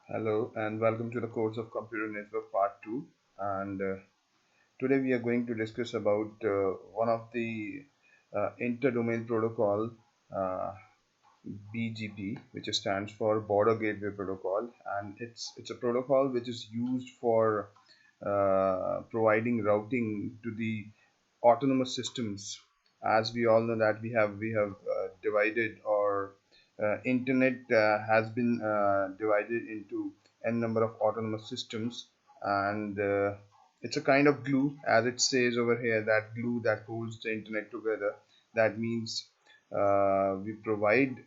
Hello and welcome to the course of Computer Network Part 2, and today we are going to discuss about one of the inter-domain protocol, uh, BGP, which stands for Border Gateway Protocol, and it's a protocol which is used for providing routing to the autonomous systems. As we all know that we have divided, or internet has been divided into n number of autonomous systems, and it's a kind of glue, as it says over here, that glue that holds the internet together. That means we provide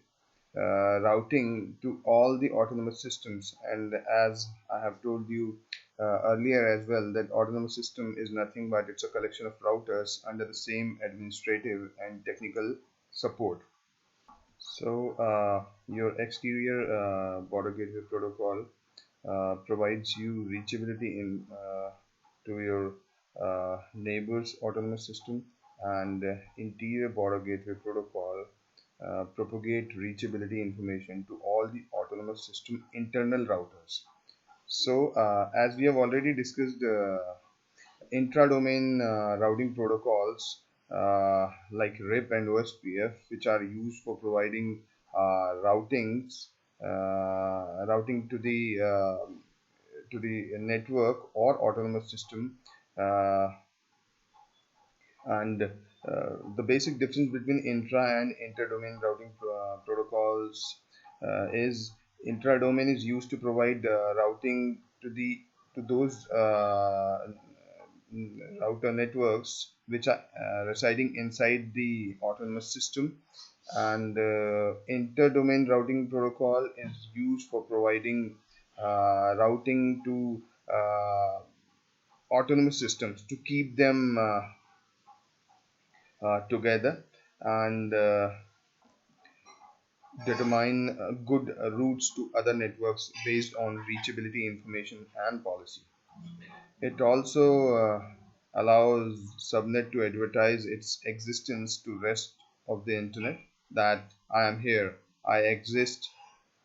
routing to all the autonomous systems. And as I have told you earlier as well, that autonomous system is nothing but it's a collection of routers under the same administrative and technical support. So your exterior border gateway protocol provides you reachability to your neighbor's autonomous system, and interior border gateway protocol propagate reachability information to all the autonomous system internal routers. So as we have already discussed, intra-domain routing protocols like RIP and OSPF, which are used for providing routing to the network or autonomous system. uh, and the basic difference between intra and inter-domain routing protocols is intra-domain is used to provide routing to those router networks which are residing inside the autonomous system, and inter-domain routing protocol is used for providing routing to autonomous systems to keep them together, and determine good routes to other networks based on reachability information and policy. It also allows subnet to advertise its existence to rest of the internet, that I am here, I exist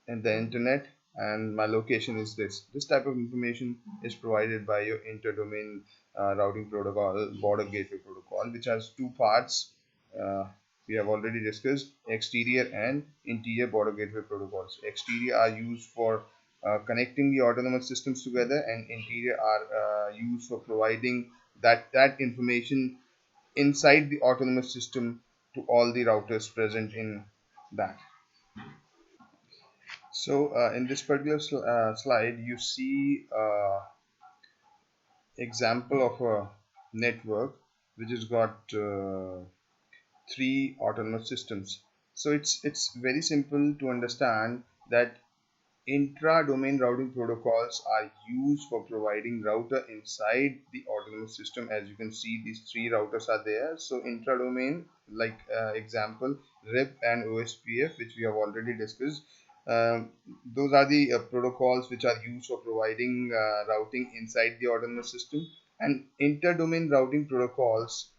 in the internet, and my location is this. This type of information is provided by your inter-domain routing protocol, border gateway protocol, which has two parts. Uh, we have already discussed exterior and interior border gateway protocols. Exterior are used for connecting the autonomous systems together, and interior are used for providing that information inside the autonomous system to all the routers present in that. So in this particular slide, you see example of a network which has got three autonomous systems. So it's very simple to understand that intra-domain routing protocols are used for providing router inside the autonomous system. As you can see, these three routers are there. So intra-domain, like example, RIP and OSPF, which we have already discussed. Those are the protocols which are used for providing routing inside the autonomous system. And inter-domain routing protocols,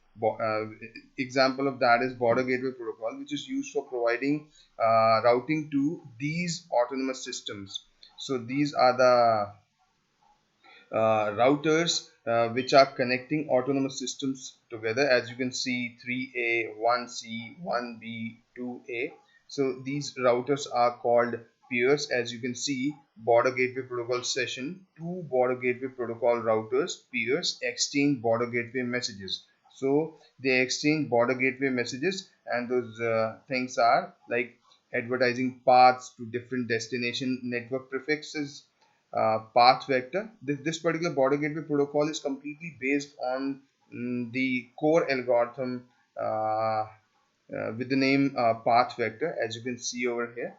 example of that is border gateway protocol, which is used for providing routing to these autonomous systems. So these are the routers which are connecting autonomous systems together. As you can see, 3A, 1C, 1B, 2A. So these routers are called peers. As you can see, border gateway protocol session, two border gateway protocol routers, peers, exchange border gateway messages. So they exchange border gateway messages, and those things are like advertising paths to different destination network prefixes, path vector. This particular border gateway protocol is completely based on the core algorithm with the name path vector, as you can see over here,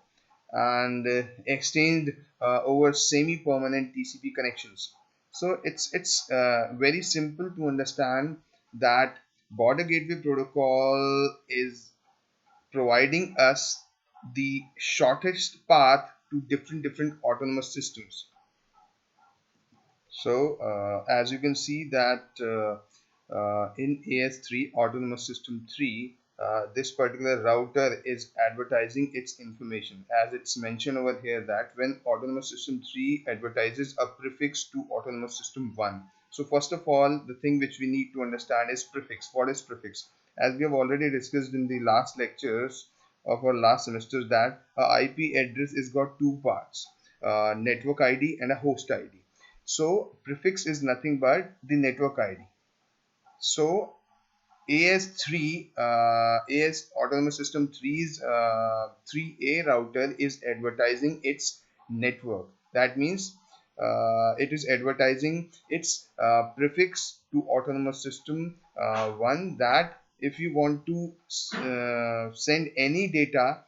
and exchanged over semi-permanent TCP connections. So it's very simple to understand that border gateway protocol is providing us the shortest path to different autonomous systems. So as you can see that in AS3 autonomous system 3, this particular router is advertising its information, as it's mentioned over here that when autonomous system 3 advertises a prefix to autonomous system 1. So first of all, the thing which we need to understand is prefix. What is prefix? As we have already discussed in the last lectures of our last semester, that a IP address is got two parts, network ID and a host ID. So prefix is nothing but the network ID. So AS3, AS Autonomous System 3's 3A router is advertising its network. That means it is advertising its prefix to Autonomous System 1, that if you want to send any data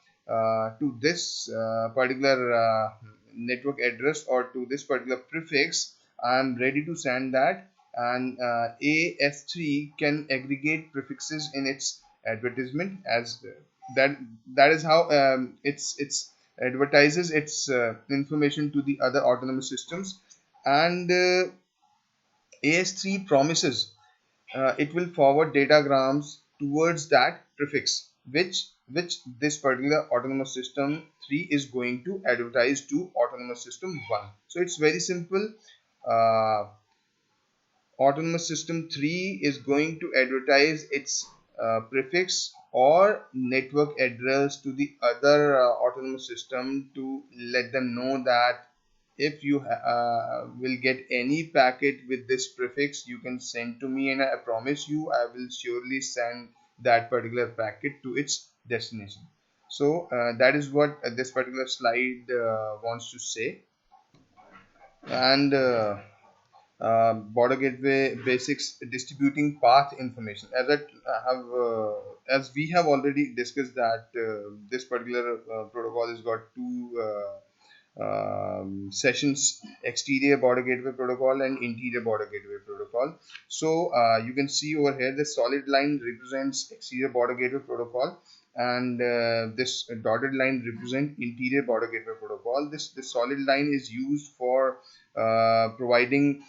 to this particular network address or to this particular prefix, I am ready to send that. And AS3 can aggregate prefixes in its advertisement, as that is how it's advertises its information to the other autonomous systems. And AS3 promises it will forward datagrams towards that prefix, which this particular autonomous system 3 is going to advertise to autonomous system 1. So it's very simple. uh, Autonomous system 3 is going to advertise its prefix or network address to the other autonomous system to let them know that if you will get any packet with this prefix, you can send to me, and I promise you I will surely send that particular packet to its destination. So that is what this particular slide wants to say. And border gateway basics, distributing path information, as I have as we have already discussed that this particular protocol has got two sessions: exterior border gateway protocol and interior border gateway protocol. So you can see over here the solid line represents exterior border gateway protocol, and this dotted line represent interior border gateway protocol. This solid line is used for providing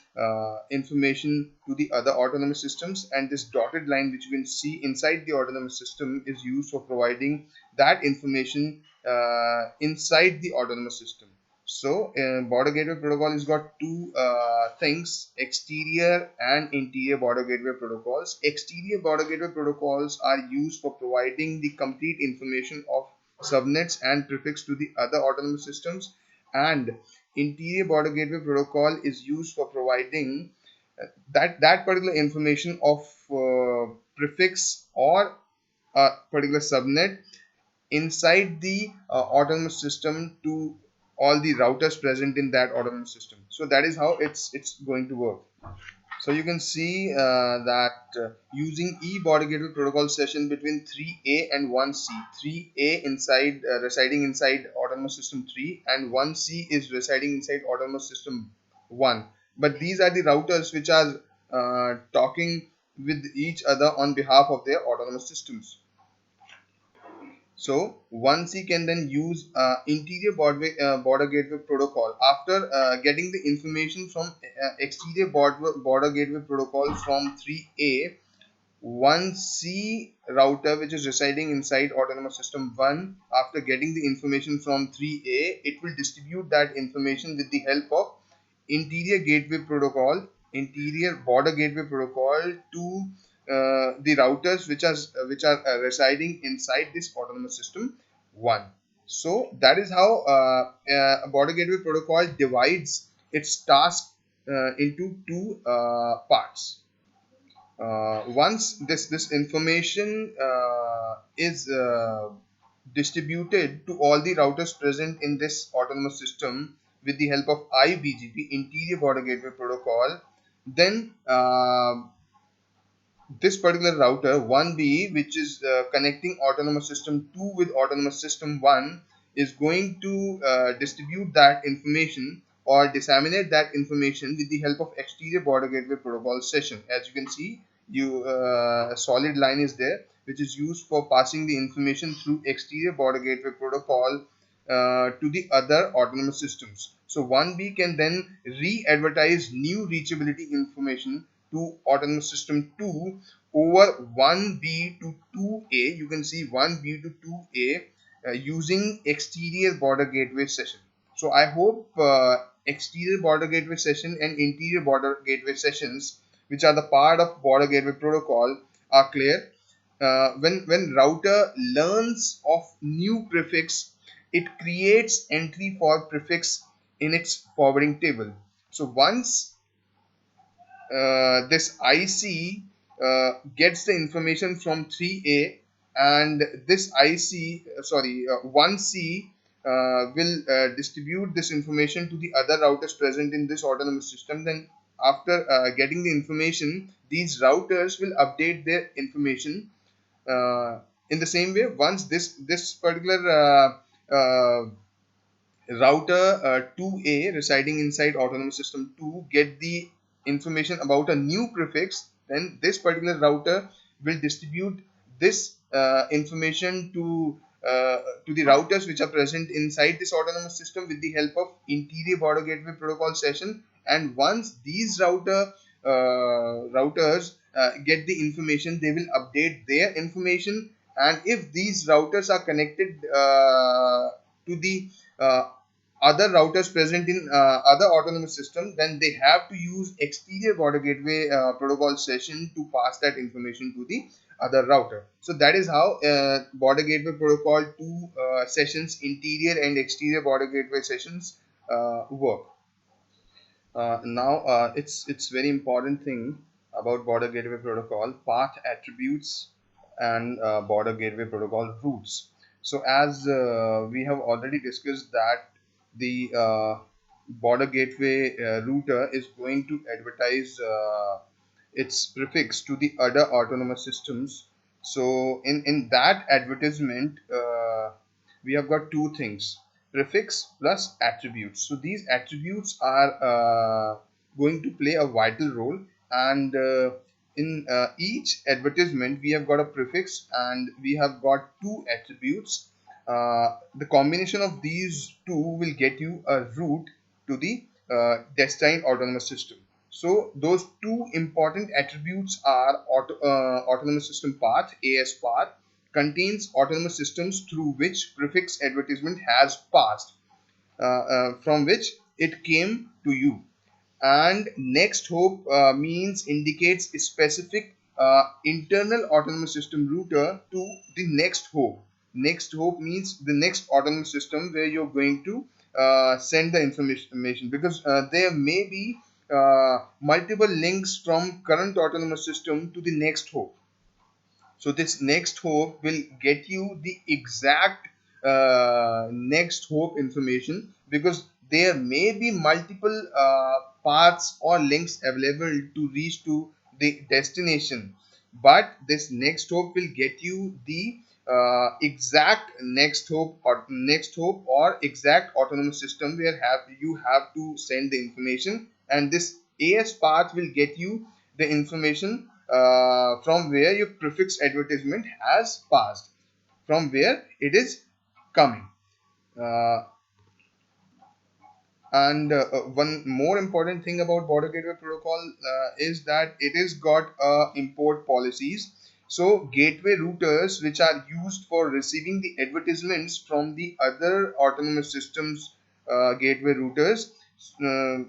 information to the other autonomous systems, and this dotted line which you can see inside the autonomous system is used for providing that information inside the autonomous system. So border gateway protocol has got two things: exterior and interior border gateway protocols. Exterior border gateway protocols are used for providing the complete information of subnets and prefix to the other autonomous systems, and interior border gateway protocol is used for providing that particular information of prefix or a particular subnet inside the autonomous system to all the routers present in that autonomous system. So that is how it's going to work. So you can see that using e border gateway protocol session between 3A and 1C, 3A inside residing inside autonomous system 3 and 1C is residing inside autonomous system 1. But these are the routers which are talking with each other on behalf of their autonomous systems. So 1C can then use interior border gateway protocol after getting the information from exterior border gateway protocol from 3A. 1C router which is residing inside autonomous system 1, after getting the information from 3A, it will distribute that information with the help of interior gateway protocol, interior border gateway protocol to the routers which are residing inside this autonomous system 1. So that is how a border gateway protocol divides its task into two parts. Once this information is distributed to all the routers present in this autonomous system with the help of IBGP, interior border gateway protocol, then this particular router 1B, which is connecting autonomous system 2 with autonomous system 1, is going to distribute that information or disseminate that information with the help of exterior border gateway protocol session. As you can see, a solid line is there which is used for passing the information through exterior border gateway protocol to the other autonomous systems. So 1B can then re-advertise new reachability information to autonomous system 2 over 1B to 2A. You can see 1B to 2A using exterior border gateway session. So I hope exterior border gateway session and interior border gateway sessions, which are the part of border gateway protocol, are clear. When router learns of new prefix, it creates entry for prefix in its forwarding table. So once this IC gets the information from 3A, and this IC, 1C will distribute this information to the other routers present in this autonomous system. Then after getting the information, these routers will update their information in the same way. Once this particular router 2A residing inside autonomous system 2 get the information about a new prefix, then this particular router will distribute this information to the routers which are present inside this autonomous system with the help of interior border gateway protocol session. And once these routers get the information, they will update their information. And if these routers are connected to the uh, other routers present in other autonomous systems, then they have to use exterior border gateway protocol session to pass that information to the other router. So that is how border gateway protocol 2 sessions, interior and exterior border gateway sessions work. Now it's very important thing about border gateway protocol: path attributes and border gateway protocol routes. So as we have already discussed that the border gateway router is going to advertise its prefix to the other autonomous systems. So in that advertisement, we have got two things: prefix plus attributes. So these attributes are going to play a vital role, and in each advertisement we have got a prefix and we have got two attributes. The combination of these two will get you a route to the destined autonomous system. So those two important attributes are autonomous system path, AS path, contains autonomous systems through which prefix advertisement has passed, from which it came to you. And next hope means indicates a specific internal autonomous system router to the next hope. Next hope means the next autonomous system where you're going to send the information, because there may be multiple links from current autonomous system to the next hope. So this next hope will get you the exact next hope information, because there may be multiple paths or links available to reach to the destination, but this next hope will get you the exact next hope or exact autonomous system where you have to send the information. And this AS path will get you the information from where your prefix advertisement has passed, from where it is coming. Uh, and one more important thing about border gateway protocol is that it is got import policies. So gateway routers which are used for receiving the advertisements from the other autonomous systems gateway routers, uh,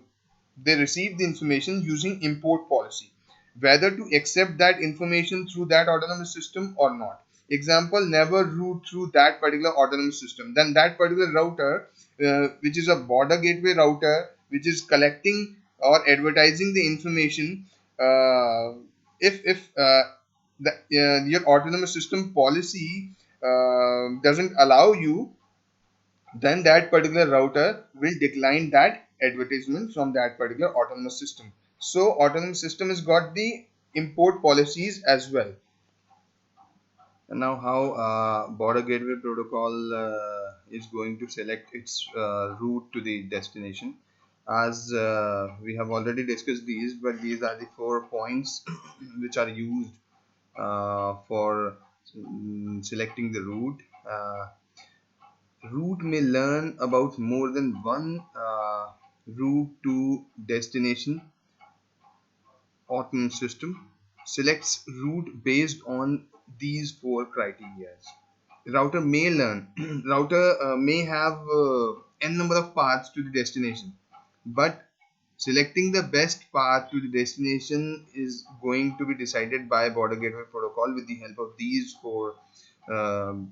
they receive the information using import policy, whether to accept that information through that autonomous system or not. Example, never route through that particular autonomous system. Then that particular router, which is a border gateway router, which is collecting or advertising the information, if your autonomous system policy doesn't allow you, then that particular router will decline that advertisement from that particular autonomous system. So autonomous system has got the import policies as well. And now how border gateway protocol is going to select its route to the destination. As we have already discussed these, but these are the 4 points which are used for selecting the route. Route may learn about more than one route to destination autonomous system. selects route based on these four criteria. Router may learn router may have n number of paths to the destination, but selecting the best path to the destination is going to be decided by border gateway protocol with the help of these four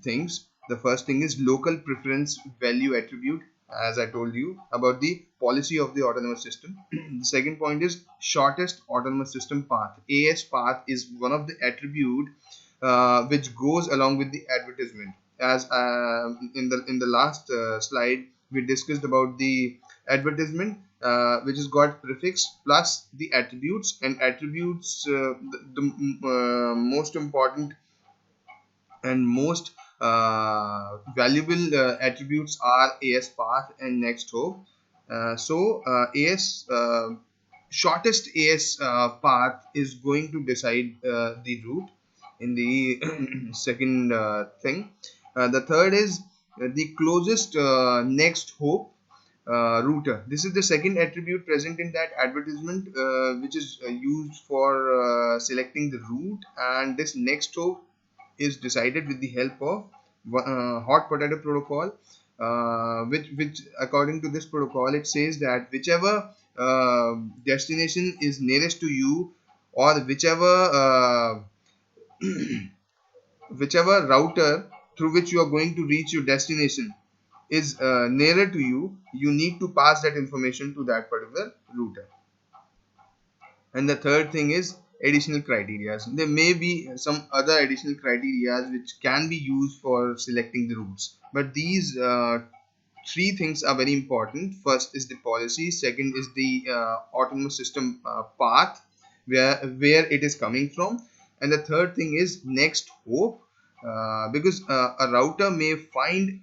things. The first thing is local preference value attribute, as I told you about the policy of the autonomous system. The second point is shortest autonomous system path. AS path is one of the attribute which goes along with the advertisement. As in the last slide, we discussed about the advertisement, which has got prefix plus the attributes, and attributes, the most important and most valuable attributes are AS path and next hop. AS shortest AS path is going to decide the route in the second thing. The third is the closest next hop router. This is the second attribute present in that advertisement, which is used for selecting the route, and this next hop is decided with the help of hot potato protocol, which according to this protocol, it says that whichever destination is nearest to you, or whichever router through which you are going to reach your destination is nearer to you, you need to pass that information to that particular router. And the third thing is additional criteria. There may be some other additional criteria which can be used for selecting the routes, but these three things are very important. First is the policy, second is the autonomous system path, where it is coming from, and the third thing is next hop, because a router may find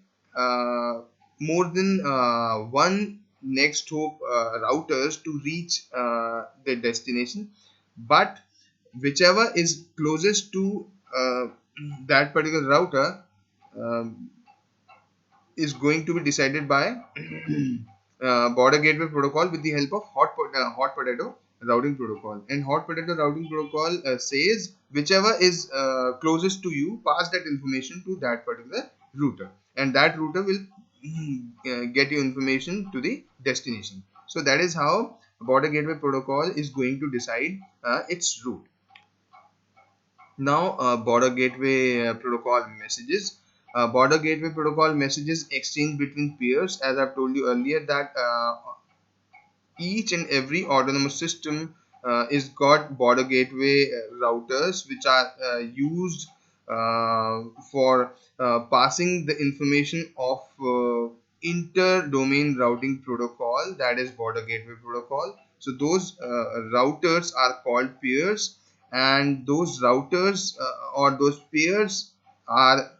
more than one next hop routers to reach their destination, but whichever is closest to that particular router um, is going to be decided by border gateway protocol with the help of hot potato routing protocol. And hot potato routing protocol says whichever is closest to you, pass that information to that particular router, and that router will get you information to the destination. So that is how border gateway protocol is going to decide its route. Now, border gateway protocol messages. Border gateway protocol messages exchange between peers. As I've told you earlier, that each and every autonomous system is got border gateway routers which are used for passing the information of inter-domain routing protocol, that is border gateway protocol. So those routers are called peers, and those routers or those peers are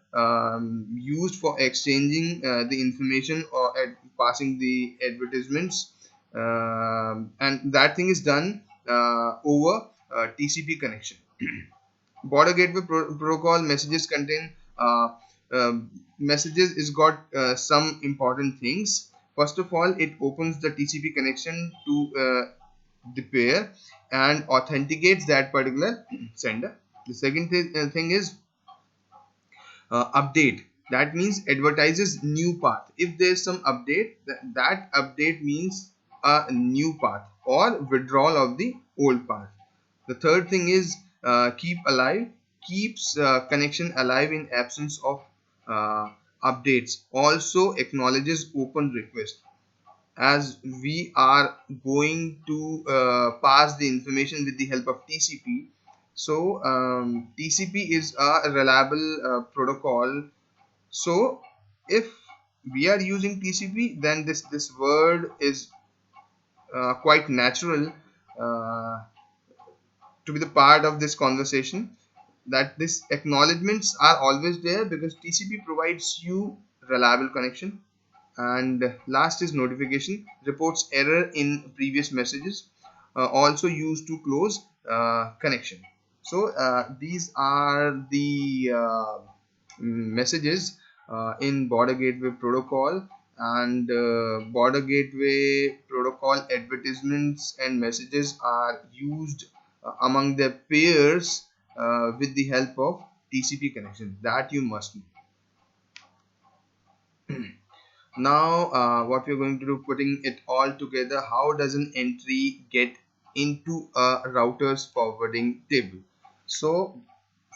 used for exchanging the information or passing the advertisements, and that thing is done over TCP connection. Border gateway protocol messages contain messages is got some important things. First of all, it opens the TCP connection to the pair and authenticates that particular sender. The second thing is update. That means advertises new path. If there is some update, that update means a new path or withdrawal of the old path. The third thing is keep alive. Keeps connection alive in absence of updates. Also acknowledges open request. As we are going to pass the information with the help of TCP, so TCP is a reliable protocol. So if we are using TCP, then this word is quite natural to be the part of this conversation, that these acknowledgements are always there because TCP provides you reliable connection. And last is notification, reports error in previous messages, also used to close connection. So these are the messages in border gateway protocol, and border gateway protocol advertisements and messages are used among their peers with the help of TCP connection. That you must know. Now what we're going to do, putting it all together, how does an entry get into a router's forwarding table? So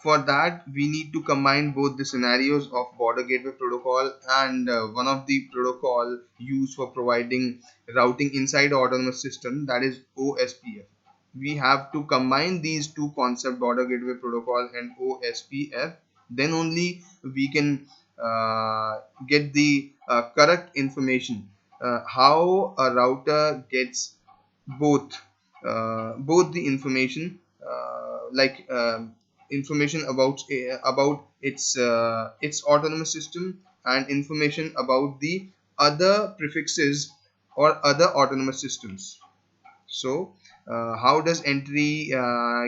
for that we need to combine both the scenarios of border gateway protocol and one of the protocol used for providing routing inside autonomous system, that is OSPF. We have to combine these two concepts, border gateway protocol and OSPF, then only we can get the correct information, how a router gets both both the information, information about its autonomous system and information about the other prefixes or other autonomous systems. So how does entry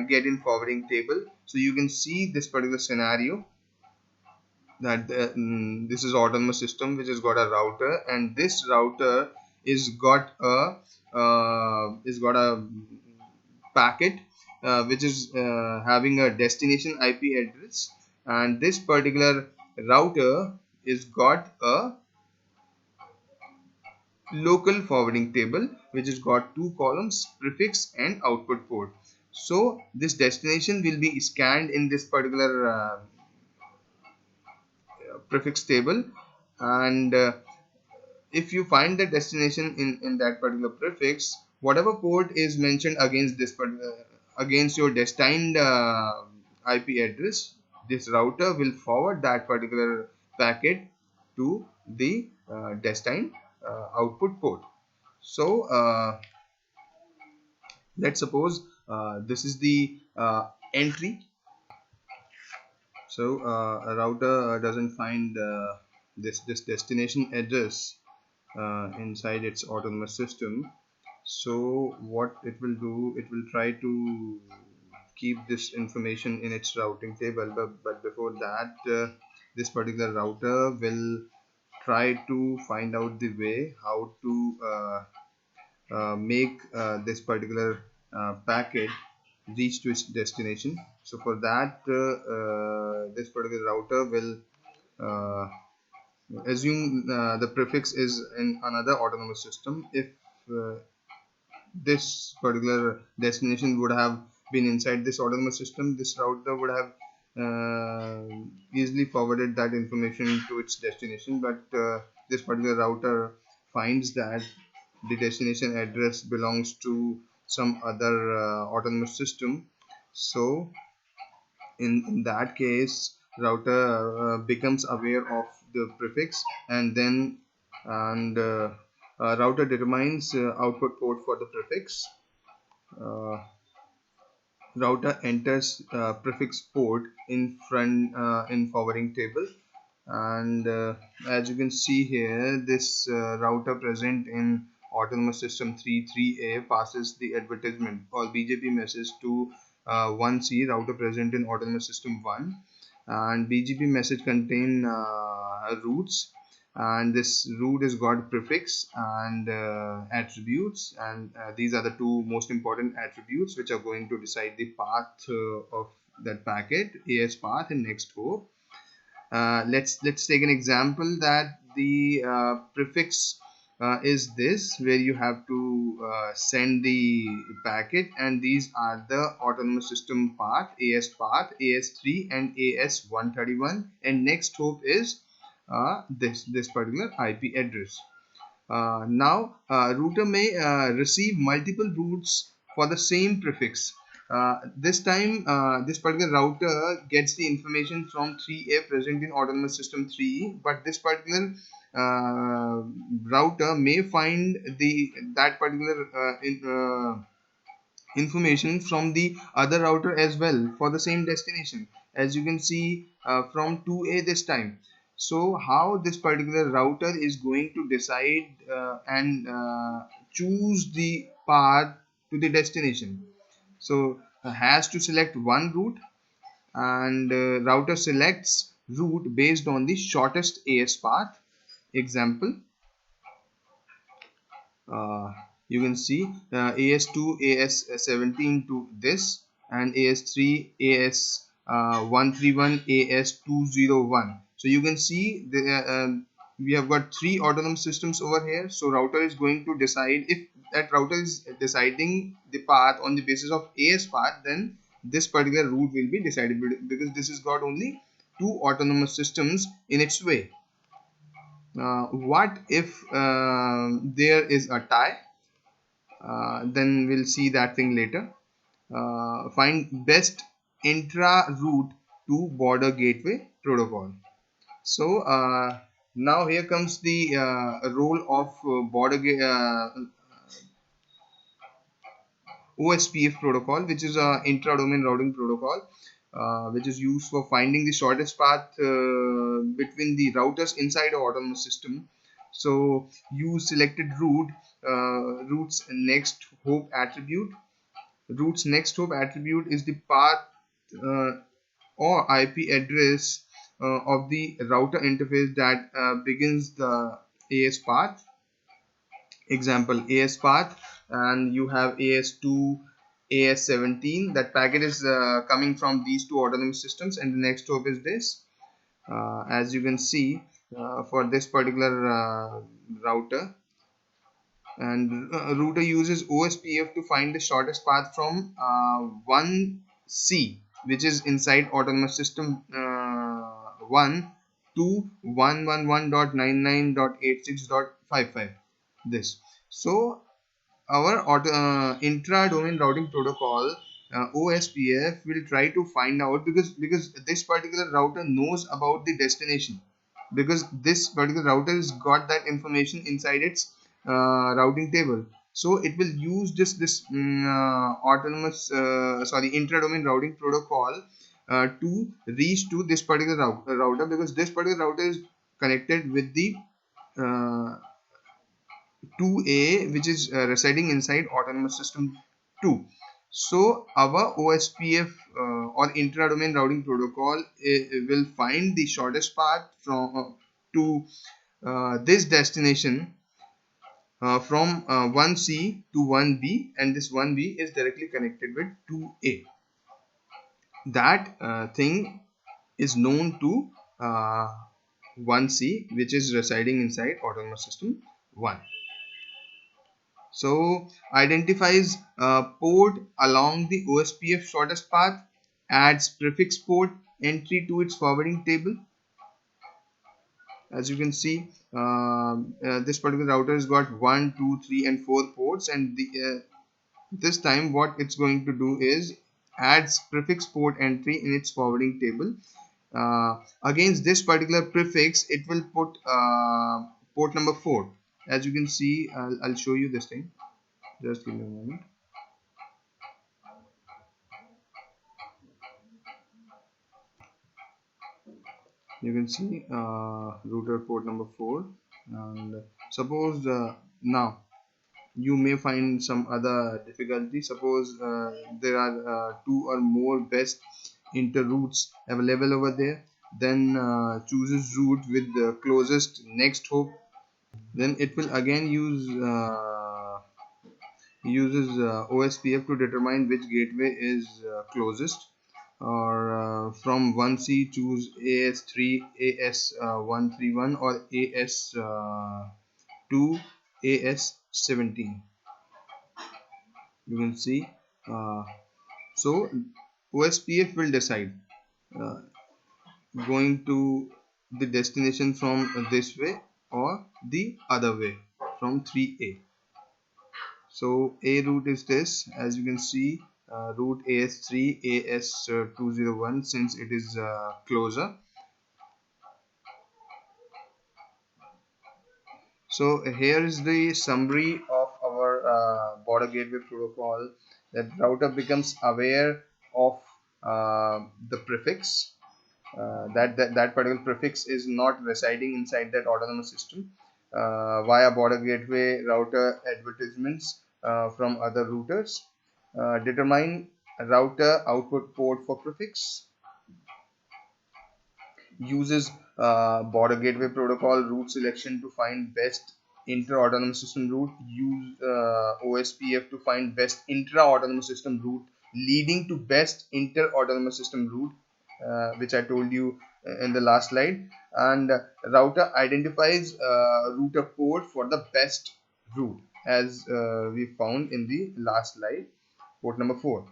get in forwarding table? So you can see this particular scenario, that this is autonomous system which has got a router, and this router is got a packet which is having a destination IP address, and this particular router is got a local forwarding table which has got two columns, prefix and output port. So this destination will be scanned in this particular prefix table, and if you find the destination in that particular prefix, whatever port is mentioned against this against your destined IP address, this router will forward that particular packet to the destined output port. So let's suppose this is the entry. So a router doesn't find this destination address inside its autonomous system. So what it will do, it will try to keep this information in its routing table, but before that this particular router will try to find out the way how to make this particular packet reach to its destination. So for that this particular router will uh, assume the prefix is in another autonomous system. If uh, this particular destination would have been inside this autonomous system, this router would have easily forwarded that information to its destination, but this particular router finds that the destination address belongs to some other autonomous system. So in that case, router becomes aware of the prefix, and then and router determines output port for the prefix. uh, Router enters prefix port in front in forwarding table, and as you can see here, this router present in autonomous system 33A passes the advertisement or BGP message to 1C, router present in autonomous system 1, and BGP message contain routes, and this route is got prefix and attributes, and these are the two most important attributes which are going to decide the path of that packet, AS path and next hop. Let's take an example that the prefix is this, where you have to send the packet, and these are the autonomous system path, path, AS3 and AS131, and next hop is this particular IP address. Now, router may receive multiple routes for the same prefix. This time, this particular router gets the information from 3A present in autonomous system 3, but this particular router may find the that particular information from the other router as well for the same destination, as you can see from 2A this time. So how this particular router is going to decide and choose the path to the destination? So has to select one route, and router selects route based on the shortest AS path. Example, uh, you can see AS2 AS17 to this, and AS3, AS131, AS201. So you can see we have got three autonomous systems over here. So router is going to decide, if that router is deciding the path on the basis of AS path, then this particular route will be decided, because this has got only two autonomous systems in its way. What if there is a tie? Then we'll see that thing later. Find best intra route to border gateway protocol. So now here comes the role of OSPF protocol, which is a intra-domain routing protocol, which is used for finding the shortest path between the routers inside an autonomous system. So use selected route's next hop attribute. Route's next hop attribute is the path uh, or IP address of the router interface that begins the AS path. Example, AS path, and you have AS2, AS17. That packet is coming from these two autonomous systems, and the next hop is this. As you can see, for this particular router, and router uses OSPF to find the shortest path from 1C, which is inside autonomous system 1, to 111.99.86.55. This. So our intra-domain routing protocol, OSPF, will try to find out, because this particular router knows about the destination, because this particular router has got that information inside its routing table. So it will use intra-domain routing protocol to reach to this particular router, because this particular router is connected with the uh, 2A, which is residing inside autonomous system 2. So our OSPF or intra-domain routing protocol will find the shortest path from to this destination from 1C to 1B, and this 1B is directly connected with 2A. That thing is known to 1C, which is residing inside autonomous system 1. So identifies port along the OSPF shortest path, adds prefix port entry to its forwarding table. As you can see, this particular router has got 1, 2, 3, and 4 ports, and this time what it's going to do is adds prefix port entry in its forwarding table. Against this particular prefix, it will put port number 4. As you can see, I'll show you this thing. Just give me a moment. You can see router port number 4, and suppose now you may find some other difficulty. Suppose there are two or more best inter routes available over there, then chooses route with the closest next hop. Then it will again uses OSPF to determine which gateway is closest, or from 1C choose AS3, AS131, or AS2, AS17. You can see, so OSPF will decide uh, going to the destination from this way or the other way from 3A. So A route is this, as you can see, route AS3, AS201, since it is closer. So here is the summary of our border gateway protocol. That router becomes aware of the prefix, that particular prefix is not residing inside that autonomous system, via border gateway router advertisements from other routers. Determine router output port for prefix. Uses border gateway protocol route selection to find best inter-autonomous system route. Use OSPF to find best intra-autonomous system route leading to best inter-autonomous system route, which I told you in the last slide. And router identifies router port for the best route, as we found in the last slide. Port number 4.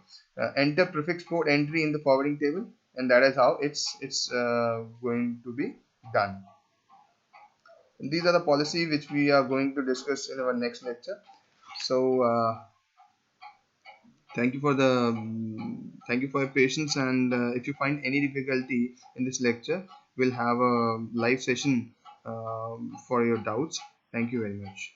Enter prefix port entry in the forwarding table, and that is how it's going to be done. These are the policy which we are going to discuss in our next lecture. So thank you for your patience, and if you find any difficulty in this lecture, we'll have a live session for your doubts. Thank you very much.